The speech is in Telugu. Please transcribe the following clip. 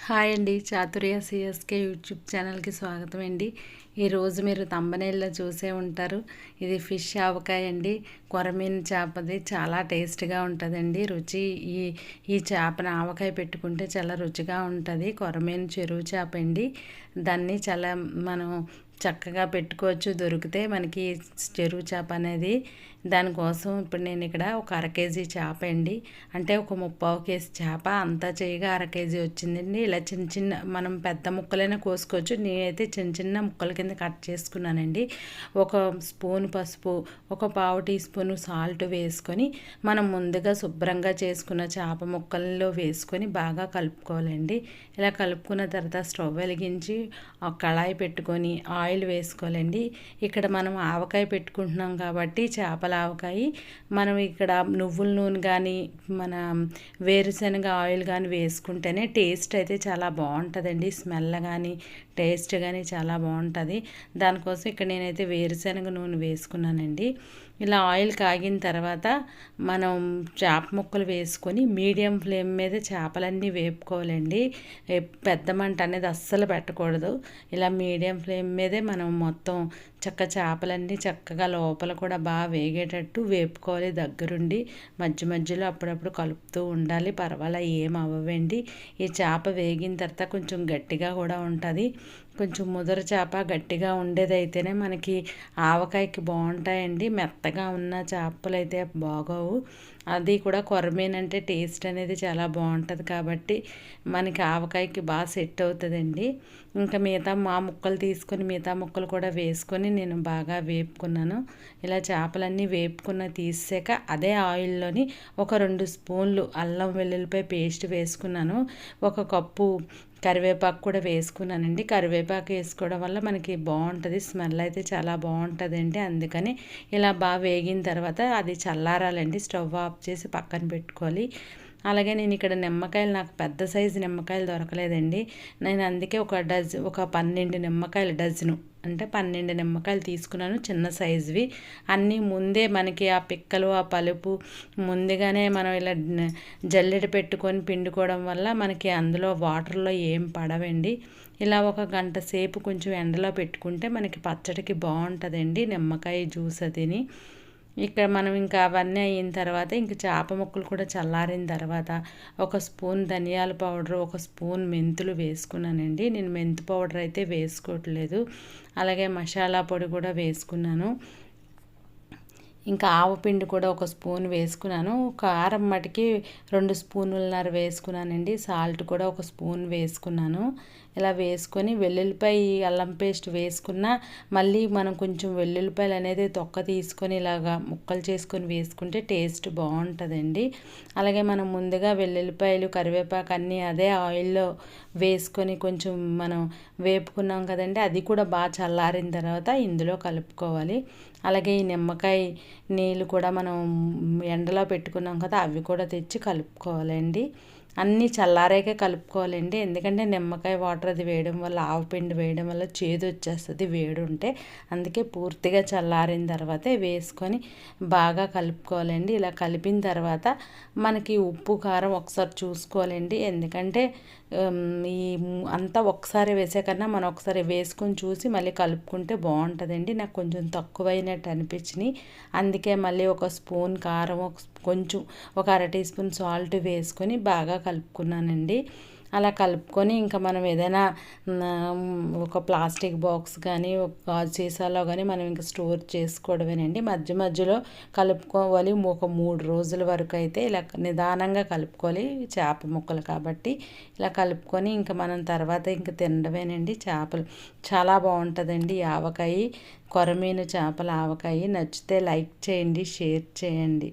హాయ్ అండి, చాతుర్య సిఎస్కే యూట్యూబ్ ఛానల్కి స్వాగతం అండి. ఈరోజు మీరు తంబనేల్లో చూసే ఉంటారు. ఇది ఫిష్ ఆవకాయ అండి. కొరమీను చేపది చాలా టేస్ట్గా ఉంటుందండి. రుచి ఈ ఈ చేపను ఆవకాయ పెట్టుకుంటే చాలా రుచిగా ఉంటుంది. కొరమీను చెరువు చేప అండి. దాన్ని చాలా మనం చక్కగా పెట్టుకోవచ్చు దొరికితే మనకి చెరువు చేప అనేది. దానికోసం ఇప్పుడు నేను ఇక్కడ ఒక 1/2 కేజీ చేప అండి, అంటే ఒక 3/4 కేజీ చేప అంతా చేయగా 1/2 కేజీ వచ్చిందండి. ఇలా చిన్న చిన్న మనం పెద్ద ముక్కలైనా కోసుకోవచ్చు. నేనైతే చిన్న చిన్న ముక్కల కింద కట్ చేసుకున్నానండి. ఒక స్పూన్ పసుపు, ఒక 1/2 టీ స్పూన్ సాల్ట్ వేసుకొని మనం ముందుగా శుభ్రంగా చేసుకున్న చేప ముక్కల్లో వేసుకొని బాగా కలుపుకోవాలండి. ఇలా కలుపుకున్న తర్వాత స్టవ్ వెలిగించి కళాయి పెట్టుకొని ఆయిల్ వేసుకోవాలండి. ఇక్కడ మనం ఆవకాయ పెట్టుకుంటున్నాం కాబట్టి చేపల ఆవకాయ మనం ఇక్కడ నువ్వుల నూనె కానీ మన వేరుశనగ ఆయిల్ కానీ వేసుకుంటేనే టేస్ట్ అయితే చాలా బాగుంటుందండి. స్మెల్ కానీ టేస్ట్ కానీ చాలా బాగుంటుంది. దానికోసం ఇక్కడ నేనైతే వేరుశనగ నూనె వేసుకున్నానండి. ఇలా ఆయిల్ కాగిన తర్వాత మనం చేప ముక్కలు వేసుకొని మీడియం ఫ్లేమ్ మీద చేపలన్నీ వేపుకోవాలండి. పెద్ద మంట అనేది అస్సలు పెట్టకూడదు. ఇలా మీడియం ఫ్లేమ్ మీదే మనం మొత్తం చేపలన్నీ చక్కగా లోపల కూడా బాగా వేగేటట్టు వేపుకోవాలి దగ్గరుండి. మధ్య మధ్యలో అప్పుడప్పుడు కలుపుతూ ఉండాలి. పర్వాలా ఏం అవ్వండి. ఈ చేప వేగిన తర్వాత కొంచెం గట్టిగా కూడా ఉంటుంది. కొంచెం ముదర చేప గట్టిగా ఉండేదైతేనే మనకి ఆవకాయకి బాగుంటాయండి. మెత్తగా ఉన్న చేపలు అయితే బాగోవు. అది కూడా కొరమీను అంటే టేస్ట్ అనేది చాలా బాగుంటుంది కాబట్టి మనకి ఆవకాయకి బాగా సెట్ అవుతుందండి. ఇంకా మిగతా ముక్కలు తీసుకొని మిగతా ముక్కలు కూడా వేసుకొని నేను బాగా వేపుకున్నాను. ఇలా చేపలన్నీ వేపుకున్న తీసాక అదే ఆయిల్లోని ఒక 2 స్పూన్లు అల్లం వెల్లుల్లిపాయ పేస్ట్ వేసుకున్నాను. ఒక కప్పు కరివేపాకు కూడా వేసుకున్నానండి. కరివేపాకు వేసుకోవడం వల్ల మనకి బాగుంటుంది, స్మెల్ అయితే చాలా బాగుంటుందండి. అందుకని ఇలా బాగా వేగిన తర్వాత అది చల్లారాలండి. స్టవ్ ఆఫ్ చేసి పక్కన పెట్టుకోవాలి. అలాగే నేను ఇక్కడ నిమ్మకాయలు, నాకు పెద్ద సైజు నిమ్మకాయలు దొరకలేదండి. నేను అందుకే ఒక 12 నిమ్మకాయలు డజను, అంటే 12 నిమ్మకాయలు తీసుకున్నాను చిన్న సైజువి. అన్నీ ముందే మనకి ఆ పిక్కలు ఆ పలుపు ముందుగానే మనం ఇలా జల్లెడ పెట్టుకొని పిండుకోవడం వల్ల మనకి అందులో వాటర్లో ఏం పడవండి. ఇలా ఒక గంట సేపు కొంచెం ఎండలో పెట్టుకుంటే మనకి పచ్చడికి బాగుంటుందండి నిమ్మకాయ జ్యూస్ అదిని. ఇక్కడ మనం ఇంకా అవన్నీ అయిన తర్వాత ఇంక చేప ముక్కలు కూడా చల్లారిన తర్వాత ఒక స్పూన్ ధనియాల పౌడర్, ఒక స్పూన్ మెంతులు వేసుకున్నానండి. నేను మెంతు పౌడర్ అయితే వేసుకోవట్లేదు. అలాగే మసాలా పొడి కూడా వేసుకున్నాను. ఇంకా ఆవపిండి కూడా ఒక స్పూన్ వేసుకున్నాను. కారం మటుకి 2 స్పూన్లున్నర వేసుకున్నానండి. సాల్ట్ కూడా ఒక స్పూన్ వేసుకున్నాను. ఇలా వేసుకొని వెల్లుల్లిపాయ అల్లం పేస్ట్ వేసుకున్న మళ్ళీ మనం కొంచెం వెల్లుల్లిపాయలు అనేది తొక్క తీసుకొని ఇలాగా ముక్కలు చేసుకొని వేసుకుంటే టేస్ట్ బాగుంటుందండి. అలాగే మనం ముందుగా వెల్లుల్లిపాయలు కరివేపాకు అన్నీ అదే ఆయిల్లో వేసుకొని కొంచెం మనం వేపుకున్నాం కదండి, అది కూడా బాగా చల్లారిన తర్వాత ఇందులో కలుపుకోవాలి. అలాగే ఈ నిమ్మకాయ నీళ్ళు కూడా మనం ఎండలో పెట్టుకున్నాం కదా, అవి కూడా తెచ్చి కలుపుకోవాలండి. అన్నీ చల్లారాకే కలుపుకోవాలండి. ఎందుకంటే నిమ్మకాయ వాటర్ అది వేయడం వల్ల, ఆవపిండి వేయడం వల్ల చేదు వచ్చేస్తుంది వేడి ఉంటే. అందుకే పూర్తిగా చల్లారిన తర్వాతే వేసుకొని బాగా కలుపుకోవాలండి. ఇలా కలిపిన తర్వాత మనకి ఉప్పు కారం ఒకసారి చూసుకోవాలండి. ఎందుకంటే ఈ అంతా ఒకసారి వేసే కన్నా మనం ఒకసారి వేసుకొని చూసి మళ్ళీ కలుపుకుంటే బాగుంటుందండి. నాకు కొంచెం తక్కువైనట్టు అనిపించినాయి. అందుకే మళ్ళీ ఒక స్పూన్ కారం, కొంచెం ఒక 1/2 టీ స్పూన్ సాల్ట్ వేసుకొని బాగా కలుపుకున్నానండి. అలా కలుపుకొని ఇంకా మనం ఏదైనా ఒక ప్లాస్టిక్ బాక్స్ కానీ ఒక గాజు సీసాలో కానీ మనం ఇంకా స్టోర్ చేసుకోవడమేనండి. మధ్య మధ్యలో కలుపుకోవాలి. ఒక 3 రోజుల వరకు అయితే ఇలా నిదానంగా కలుపుకోవాలి, చేప ముక్కలు కాబట్టి. ఇలా కలుపుకొని ఇంకా మనం తర్వాత ఇంకా తినడమేనండి. చేపలు చాలా బాగుంటుందండి ఆవకాయ, కొరమీను చేపల ఆవకాయ. నచ్చితే లైక్ చేయండి, షేర్ చేయండి.